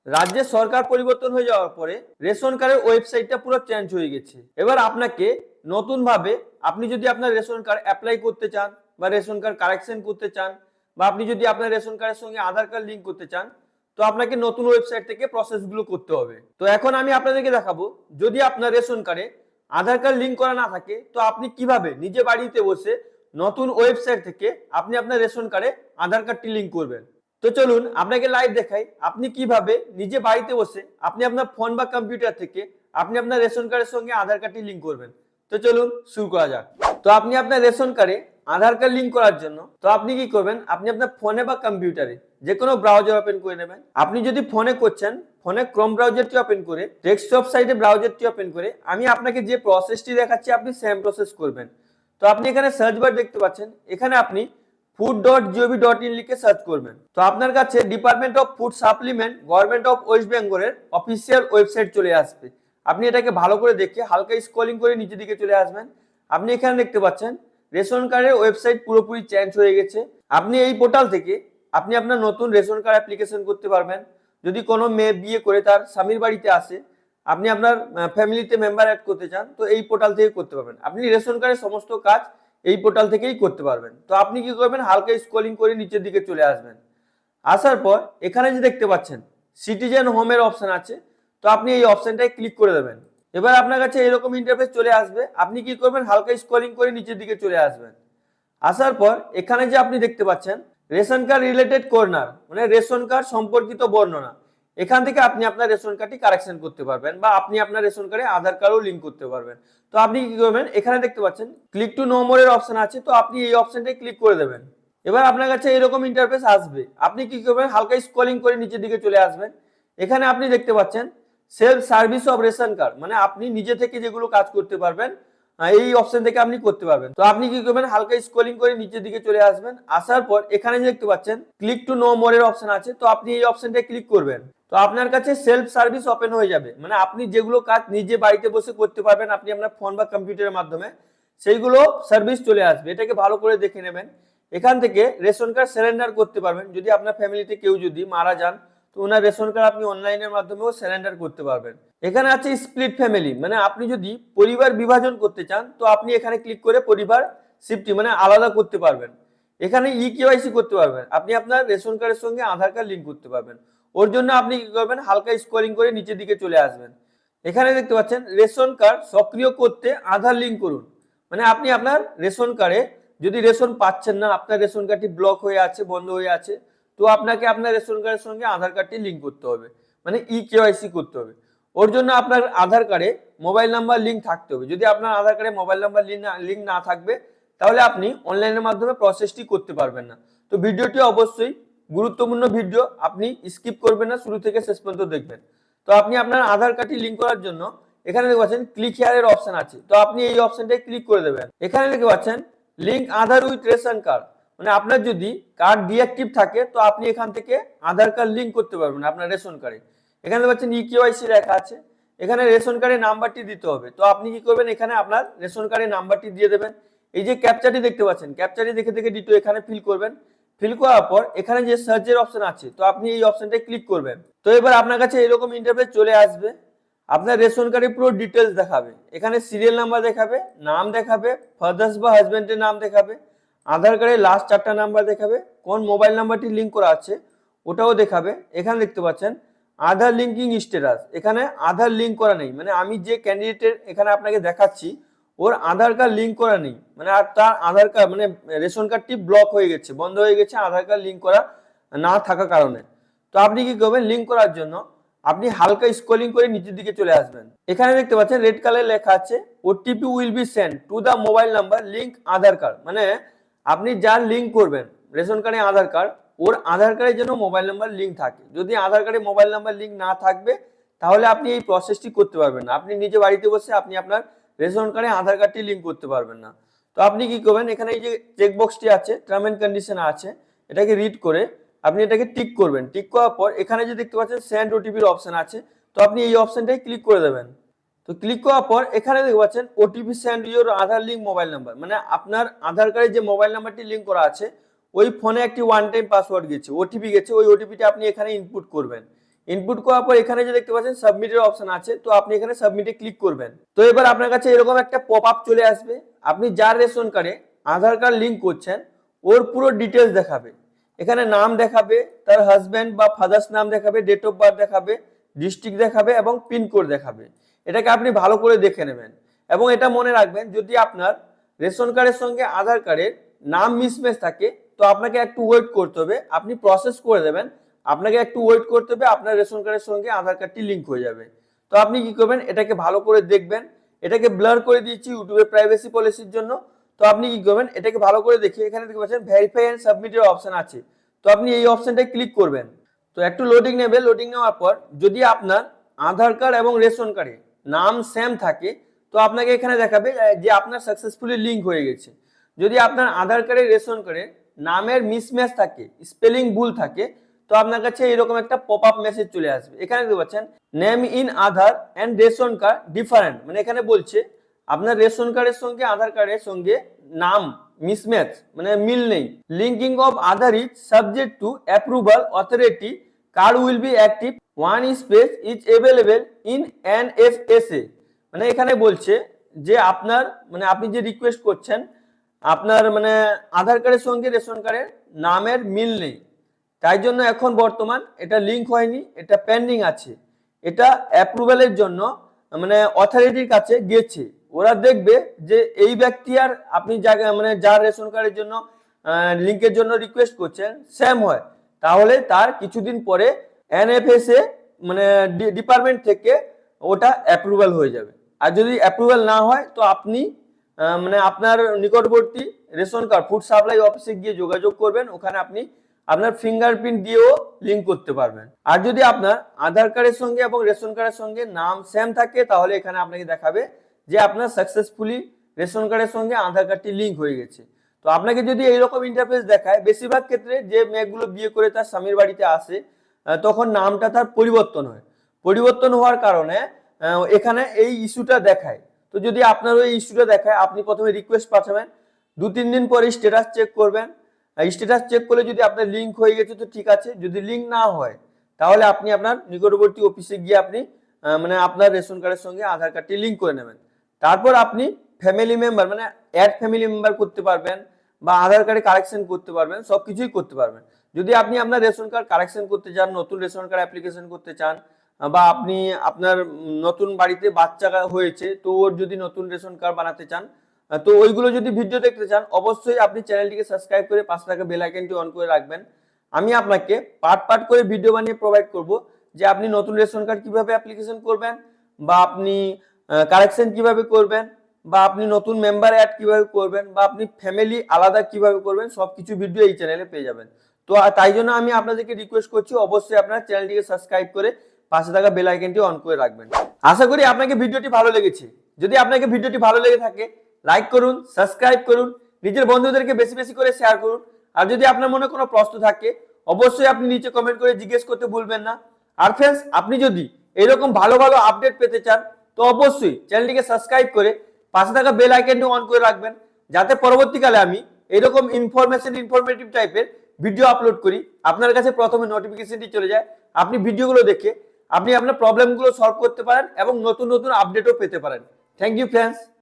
রাজ্যের সরকার পরিবর্তন হয়ে যাওয়ার পরে রেশন কার্ডের ওয়েবসাইটটা পুরো চেঞ্জ হয়ে গেছে। এবার আপনাকে নতুন ভাবে আপনি যদি আপনার রেশন কার্ড অ্যাপ্লাই করতে চান বা রেশন কার্ড কারেকশন করতে চান বা আপনি যদি আপনার রেশন কার্ডের সঙ্গে আধার কার্ড লিংক করতে চান, তো আপনাকে নতুন ওয়েবসাইট থেকে প্রসেসগুলো করতে হবে। তো এখন আমি আপনাদেরকে দেখাবো, যদি আপনার রেশন কার্ডে আধার কার্ড লিংক করা না থাকে তো আপনি কিভাবে নিজে বাড়িতে বসে নতুন ওয়েবসাইট থেকে আপনি আপনার রেশন কার্ডে আধার কার্ডটি লিংক করবেন। তো চলুন আপনাকে লাইভ দেখাই আপনি কিভাবে নিজে বাড়িতে বসে আপনি আপনার ফোন বা কম্পিউটার থেকে আপনি আপনার রেশন কার্ডের সঙ্গে আধার কার্ডটি লিংক করবেন। তো চলুন শুরু করা যাক। তো আপনি আপনার রেশন কার্ডে আধার কার্ড লিংক করার জন্য তো আপনি কি করবেন, আপনি আপনার ফোনে বা কম্পিউটারে যে কোনো ব্রাউজার ওপেন করে নেবেন। আপনি যদি ফোনে করছেন, ফোনে ক্রোম ব্রাউজারটি ওপেন করে ডেস্কটপ সাইডে ব্রাউজারটি ওপেন করে আমি আপনাকে যে প্রসেসটি দেখাচ্ছি আপনি সেম প্রসেস করবেন। তো আপনি এখানে সার্চ বার দেখতে পাচ্ছেন, এখানে আপনি food.gov.in লিখে সার্চ করবেন। তো আপনার কাছে department of food supplement government of West বেঙ্গলের অফিসিয়াল ওয়েবসাইট চলে আসবে। আপনি এটাকে ভালো করে দেখে হালকা স্ক্রলিং করে নিচের দিকে চলে আসবেন। আপনি এখানে দেখতে পাচ্ছেন রেশন কার্ডের ওয়েবসাইট পুরোপুরি চেঞ্জ হয়ে গেছে। আপনি এই পোর্টাল থেকে আপনি আপনার নতুন রেশন কার্ড অ্যাপ্লিকেশন করতে পারবেন। যদি কোনো মেয়ে বিয়ে করে তার স্বামীর বাড়িতে আসে, আপনি আপনার ফ্যামিলিতে মেম্বার অ্যাড করতে চান, তো এই পোর্টাল থেকে করতে পারবেন। আপনি রেশন কার্ডের সমস্ত কাজ এই পোর্টাল থেকেই করতে পারবেন। তো আপনি কি করবেন, হালকা স্ক্রলিং করে নিচের দিকে চলে আসবেন। আসার পর এখানে যে দেখতে পাচ্ছেন সিটিজেন হোমের অপশন আছে, তো আপনি এই অপশনটায় ক্লিক করে দেবেন। এবার আপনার কাছে এরকম ইন্টারফেস চলে আসবে। আপনি কি করবেন, হালকা স্ক্রলিং করে নিচের দিকে চলে আসবেন। আসার পর এখানে যে আপনি দেখতে পাচ্ছেন রেশন কার্ড রিলেটেড কর্নার, মানে রেশন কার্ড সম্পর্কিত বর্ণনা, এখান থেকে আপনি আপনার রেশন কার্ডটি কারেকশন করতে পারবেন বা আপনি আপনার রেশন কার্ডে আধার কার্ডও লিংক করতে পারবেন। তো আপনি কি করবেন, এখানে দেখতে পাচ্ছেন ক্লিক টু নো মোর এর অপশন আছে, তো আপনি এই অপশনটায় ক্লিক করে দেবেন। এবার আপনার কাছে এরকম ইন্টারফেস আসবে। আপনি কি করবেন, হালকা স্ক্রলিং করে নিচের দিকে চলে আসবেন। এখানে আপনি দেখতে পাচ্ছেন self service of ration card, মানে আপনি নিজে থেকে যেগুলো কাজ করতে পারবেন এই অপশন থেকে আপনি করতে পারবেন। তো আপনি কি করবেন, হালকা স্ক্রলিং করে নিচের দিকে চলে আসবেন। আসার পর এখানে যে দেখতে পাচ্ছেন ক্লিক টু নো মোর এর অপশন আছে, তো আপনি এই অপশনটায় ক্লিক করবেন। তো আপনার কাছে সেলফ সার্ভিস ওপেন হয়ে যাবে, মানে আপনি যেগুলো কাজ নিজে বাড়িতে বসে করতে পারবেন আপনি আপনার ফোন বা কম্পিউটারের মাধ্যমে, সেইগুলো সার্ভিস চলে আসবে। এটাকে ভালো করে দেখে নেবেন। এখান থেকে রেশন কার্ড সারেন্ডার করতে পারবেন। যদি আপনার ফ্যামিলিতে কেউ যদি মারা যান, তো ওনার রেশন কার্ড আপনি অনলাইনের মাধ্যমেও সারেন্ডার করতে পারবেন। এখানে আছে স্প্লিট ফ্যামিলি, মানে আপনি যদি পরিবার বিভাজন করতে চান তো আপনি এখানে ক্লিক করে পরিবার শিফটি মানে আলাদা করতে পারবেন। এখানে কেওয়াইসি করতে পারবেন, আপনি আপনার রেশন কার্ডের সঙ্গে আধার কার্ড লিংক করতে পারবেন। ওর জন্য আপনি কি করবেন, হালকা স্ক্রলিং করে নিচের দিকে চলে আসবেন। এখানে দেখতে পাচ্ছেন রেশন কার্ড সক্রিয় করতে আধার লিংক করুন, মানে আপনি আপনার রেশন কার্ডে যদি রেশন পাচ্ছেন না, আপনার রেশন কার্ডটি ব্লক হয়ে আছে, বন্ধ হয়ে আছে, তো আপনাকে আপনার রেশন কার্ডের সঙ্গে আধার কার্ডটি লিংক করতে হবে, মানে কেওয়াইসি করতে হবে। ওর জন্য আপনার আধার কার্ডে মোবাইল নাম্বার লিংক থাকতে হবে। যদি আপনার আধার কার্ডে মোবাইল নাম্বার লিংক না থাকবে তাহলে আপনি অনলাইনের মাধ্যমে প্রসেসটি করতে পারবেন না। তো ভিডিওটি অবশ্যই গুরুত্বপূর্ণ ভিডিও, আপনি স্কিপ করবেন না, শুরু থেকে শেষ পর্যন্ত দেখবেন। তো আপনি আপনার আধার কার্ডটি লিংক করার জন্য এখানে দেখতে পাচ্ছেন ক্লিক হিয়ার এর অপশন আছে, তো আপনি এই অপশনটায় ক্লিক করে দেবেন। এখানে দেখতে পাচ্ছেন link Aadhaar with ration card, মানে আপনার যদি কার্ড ডিঅ্যাক্টিভ থাকে তো আপনি এখান থেকে আধার কার্ড লিংক করতে পারবেন আপনার রেশন কার্ডে। এখানে পাচ্ছেন কেওয়াইসি লেখা আছে, এখানে রেশন কার্ডের নাম্বারটি দিতে হবে। তো আপনি কি করবেন, এখানে আপনার রেশন কার্ডের নাম্বারটি দিয়ে দেবেন। এই যে ক্যাপচাটি দেখতে পাচ্ছেন, ক্যাপচাটি দেখে দেখে ডিটো এখানে ফিল করবেন। ফিল করার পর এখানে যে সার্চের অপশন আছে, তো আপনি এই অপশনটায় ক্লিক করবেন। তো এবার আপনার কাছে এরকম ইন্টারফেস চলে আসবে। আপনার রেশন কার্ডের পুরো ডিটেলস দেখাবে, এখানে সিরিয়াল নাম্বার দেখাবে, নাম দেখাবে, ফাদার্স বা হাজবেন্ডের নাম দেখাবে, আধার কার্ডের লাস্ট 4টা নাম্বার দেখাবে, কোন মোবাইল নাম্বারটি লিংক করা আছে ওটাও দেখাবে। এখানে দেখতে পাচ্ছেন আধার লিঙ্কিং স্ট্যাটাস, এখানে আধার লিঙ্ক করা নেই, মানে আমি যে ক্যান্ডিডেটের এখানে আপনাকে দেখাচ্ছি ওর আধার কার্ড লিঙ্ক করা নেই, মানে আর তার আধার কার্ড মানে রেশন কার্ডটি ব্লক হয়ে গেছে, বন্ধ হয়ে গেছে আধার কার্ড লিঙ্ক করা না থাকার কারণে। তো আপনি কি করবেন, লিঙ্ক করার জন্য আপনি হালকা স্ক্রলিং করে নিচের দিকে চলে আসবেন। এখানে দেখতে পাচ্ছেন রেড কালার লেখা আছে OTP will be send to the mobile number link Aadhaar card, মানে আপনি যার লিঙ্ক করবেন রেশন কার্ডে আধার কার্ড, ওর আধার কার্ডের জন্য মোবাইল নাম্বার লিঙ্ক থাকে। যদি আধার কার্ডে মোবাইল নাম্বার লিঙ্ক না থাকবে তাহলে আপনি এই প্রসেসটি করতে পারবেন না। আপনি নিজে বাড়িতে বসে আপনি আপনার রেশন কার্ডে আধার কার্ডটি লিঙ্ক করতে পারবেন না। তো আপনি কি করবেন, এখানে এই যে চেকবক্সটি আছে টার্ম এন্ড কন্ডিশন আছে, এটাকে রিড করে আপনি এটাকে টিক করবেন। টিক করার পর এখানে যে দেখতে পাচ্ছেন সেন্ড ওটিপির অপশন আছে, তো আপনি এই অপশনটাই ক্লিক করে দেবেন। তো ক্লিক করার পর এখানে দেখতে পাচ্ছেন OTP send your Aadhaar link mobile number, মানে আপনার আধার কার্ডে যে মোবাইল নাম্বারটি লিঙ্ক করা আছে ওই ফোনে একটি ওয়ান টাইম পাসওয়ার্ড গেছে, ওটিপি গেছে, ওই ওটিপিটা আপনি এখানে ইনপুট করবেন। ইনপুট করার পর এখানে যে দেখতে পাচ্ছেন সাবমিটের অপশন আছে, তো আপনি এখানে সাবমিটে ক্লিক করবেন। তো এবার আপনার কাছে এরকম একটা পপ আপ চলে আসবে। আপনি যার রেশন কার্ডে আধার কার্ড লিঙ্ক করছেন ওর পুরো ডিটেলস দেখাবে। এখানে নাম দেখাবে, তার হাজব্যান্ড বা ফাদার্স নাম দেখাবে, ডেট অফ বার্থ দেখাবে, ডিস্ট্রিক্ট দেখাবে এবং পিনকোড দেখাবে। এটাকে আপনি ভালো করে দেখে নেবেন এবং এটা মনে রাখবেন, যদি আপনার রেশন কার্ডের সঙ্গে আধার কার্ডের নাম মিসম্যাচ থাকে তো আপনাকে একটু ওয়েট করতে হবে। আপনি প্রসেস করে দেবেন, আপনাকে একটু ওয়েট করতে হবে, আপনার রেশন কার্ডের সঙ্গে আধার কার্ডটি লিঙ্ক হয়ে যাবে। তো আপনি কি করবেন, এটাকে ভালো করে দেখবেন। এটাকে ব্লার করে দিয়েছি ইউটিউবের প্রাইভেসি পলিসির জন্য। তো আপনি কি করবেন, এটাকে ভালো করে দেখে এখানে দেখতে পাচ্ছেন ভেরিফাই এন্ড সাবমিটের অপশন আছে, তো আপনি এই অপশনটায় ক্লিক করবেন। তো একটু লোডিং নেবে, লোডিং নেওয়ার পর যদি আপনার আধার কার্ড এবং রেশন কার্ডে নাম সেম থাকে তো আপনাকে এখানে দেখাবে যে আপনার সাকসেসফুলি লিঙ্ক হয়ে গেছে। যদি আপনার আধার কার্ডে রেশন কার্ডে নামের মিসম্যাচ থাকে, স্পেলিং ভুল থাকে, তো আপনার কাছে এরকম একটা পপ আপ মেসেজ চলে আসবে। এখানে দেখতে পাচ্ছেন name in Aadhaar and ration card different, মানে এখানে বলছে আপনার রেশন কার্ডের সঙ্গে আধার কার্ডের সঙ্গে নাম মিসম্যাচ, মানে মিল নেই। Linking of Aadhaar is subject to approval authority, card will be active, one space is available in NFSA. মানে এখানে বলছে যে আপনার মানে আপনি যে রিকোয়েস্ট করছেন আপনার মানে আধার কার্ডের সঙ্গে রেশন কার্ডের নামের মিল নেই, তাই জন্য এখন বর্তমান এটা লিঙ্ক হয়নি, এটা পেন্ডিং আছে। এটা অ্যাপ্রুভালের জন্য মানে অথরিটির কাছে গেছে, ওরা দেখবে যে এই ব্যক্তি আর আপনি জায়গা মানে যার রেশন কার্ডের জন্য লিঙ্কের জন্য রিকোয়েস্ট করছেন সেম হয়, তাহলে তার কিছুদিন পরে এনএফএসএ মানে ডিপার্টমেন্ট থেকে ওটা অ্যাপ্রুভাল হয়ে যাবে। আর যদি অ্যাপ্রুভাল না হয় তো আপনি মানে আপনার নিকটবর্তী রেশন কার্ড ফুড সাপ্লাই অফিসে গিয়ে যোগাযোগ করবেন, ওখানে আপনি আপনার ফিঙ্গারপ্রিন্ট দিয়েও লিঙ্ক করতে পারবেন। আর যদি আপনার আধার কার্ডের সঙ্গে এবং রেশন কার্ডের সঙ্গে নাম সেম থাকে তাহলে এখানে আপনাকে দেখাবে যে আপনার সাকসেসফুলি রেশন কার্ডের সঙ্গে আধার কার্ডটি লিঙ্ক হয়ে গেছে। তো আপনাকে যদি এইরকম ইন্টারফেস দেখায়, বেশিরভাগ ক্ষেত্রে যে মেয়েগুলো বিয়ে করে তার স্বামীর বাড়িতে আসে তখন নামটা তার পরিবর্তন হয়, পরিবর্তন হওয়ার কারণে এখানে এই ইস্যুটা দেখায়। তো যদি আপনার ওই ইস্যুটা দেখায় আপনি প্রথমে রিকোয়েস্ট পাঠাবেন, 2-3 দিন পরে স্ট্যাটাস চেক করবেন। স্ট্যাটাস চেক করলে যদি আপনার লিঙ্ক হয়ে গেছে তো ঠিক আছে, যদি লিঙ্ক না হয় তাহলে আপনি আপনার নিকটবর্তী অফিসে গিয়ে আপনি মানে আপনার রেশন কার্ডের সঙ্গে আধার কার্ডটি লিঙ্ক করে নেবেন। তারপর আপনি ফ্যামিলি মেম্বার মানে অ্যাড ফ্যামিলি মেম্বার করতে পারবেন বা আধার কার্ডে কারেকশন করতে পারবেন, সবকিছুই করতে পারবেন। যদি আপনি আপনার রেশন কার্ড কারেকশন করতে চান, নতুন রেশন কার্ড অ্যাপ্লিকেশন করতে চান, বা আপনি আপনার নতুন বাড়িতে বাচ্চা হয়েছে তো ওর যদি নতুন রেশন কার্ড বানাতে চান, তো ওইগুলো যদি ভিডিও দেখতে চান অবশ্যই আপনি চ্যানেলটিকে সাবস্ক্রাইব করে পাশে থাকা বেল আইকনটি অন করে রাখবেন। আমি আপনাকে পার্ট পার্ট করে ভিডিও বানিয়ে প্রোভাইড করব যে আপনি নতুন রেশন কার্ড কিভাবে অ্যাপ্লিকেশন করবেন, বা আপনি কারেকশন কিভাবে করবেন, বা আপনি নতুন মেম্বার অ্যাড কিভাবে করবেন, বা আপনি ফ্যামিলি আলাদা কিভাবে করবেন, সবকিছু ভিডিও এই চ্যানেলে পেয়ে যাবেন। তো তাই জন্য আমি আপনাদেরকে রিকোয়েস্ট করছি অবশ্যই আপনারা চ্যানেলটিকে সাবস্ক্রাইব করে পাশে থাকা বেল আইকনটি অন করে রাখবেন। আশা করি আপনাকে ভিডিওটি ভালো লেগেছে। যদি আপনাকে ভিডিওটি ভালো লেগে থাকে লাইক করুন, সাবস্ক্রাইব করুন, নিজের বন্ধুদেরকে বেশি বেশি করে শেয়ার করুন। আর যদি আপনার মনে কোনো প্রশ্ন থাকে অবশ্যই আপনি নিচে কমেন্ট করে জিজ্ঞেস করতে ভুলবেন না। আর ফ্রেন্ডস, আপনি যদি এরকম ভালো ভালো আপডেট পেতে চান তো অবশ্যই চ্যানেলটিকে সাবস্ক্রাইব করে পাশে থাকা বেল আইকনটি অন করে রাখবেন, যাতে পরবর্তীকালে আমি এরকম ইনফরমেটিভ টাইপের ভিডিও আপলোড করি আপনার কাছে প্রথমে নোটিফিকেশনটি চলে যায়, আপনি ভিডিওগুলো দেখে আপনি আপনার প্রবলেমগুলো সলভ করতে পারেন এবং নতুন নতুন আপডেটও পেতে পারেন। Thank you friends.